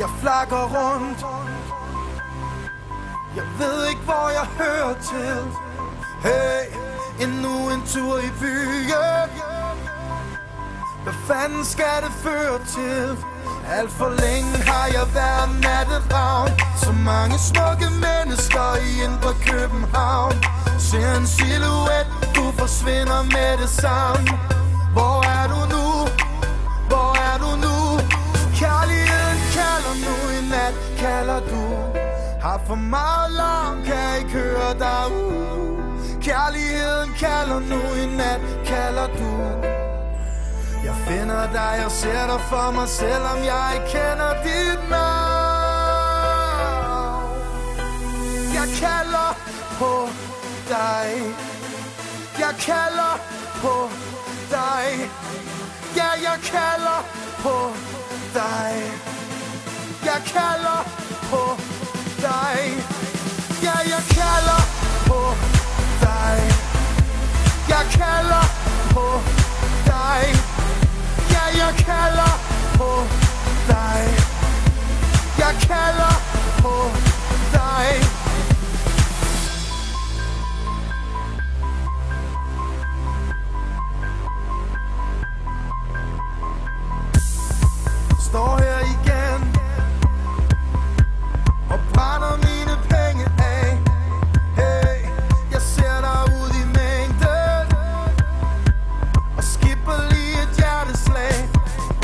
Jeg flakker rundt. Jeg ved ikke hvor jeg hører til. Hey, endnu en tur i byen. Hvad fanden skal det føre til? Alt for længe har jeg været natteravn. Så mange smukke mennesker i indre København. Ser en silhuet, du forsvinder med det samme. Hvor er du nu? Hvor er du nu? Kærligheden kalder nu, i nat kalder du. Har for meget larm, kan ikke høre dig ud. Kærligheden kalder nu, i nat kalder du. Jeg finder dig, jeg ser dig for mig, selvom jeg ikke kender dit navn. Jeg kalder på dig. Jeg kalder på dig. Ja, jeg kalder på dig. Jeg kalder på dig. Ja, jeg kalder på dig. Jeg kalder på dig. Ja, jeg kalder på dig. Jeg kalder på dig. Står her igen og brænder mine penge af. Hey, jeg ser dig ud i mængden og skipper lige et hjerteslag.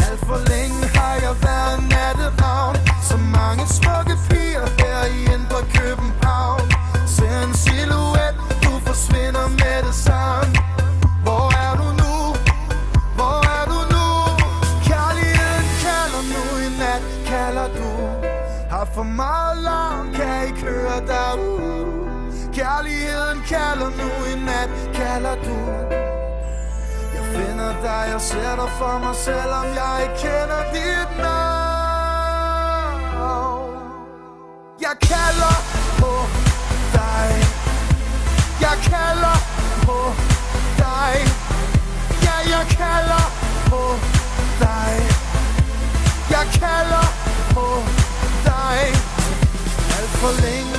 Alt for længe har jeg været natteravn. Så mange smukke piger her i indre København. Ser en silhuet, du forsvinder med det samme. Hvor er du nu? Hvor er du nu? Kærligheden kalder nu, i nat kalder du. Har for meget larm, kan ikke høre dig ud. Kærligheden kalder nu, i nat kalder du. Jeg finder dig, jeg ser dig for mig, selvom jeg ikke kender dit navn. Jeg kalder på dig. Jeg kalder på dig. Ja, jeg kalder på dig. Jeg kalder på dig. Alt for længe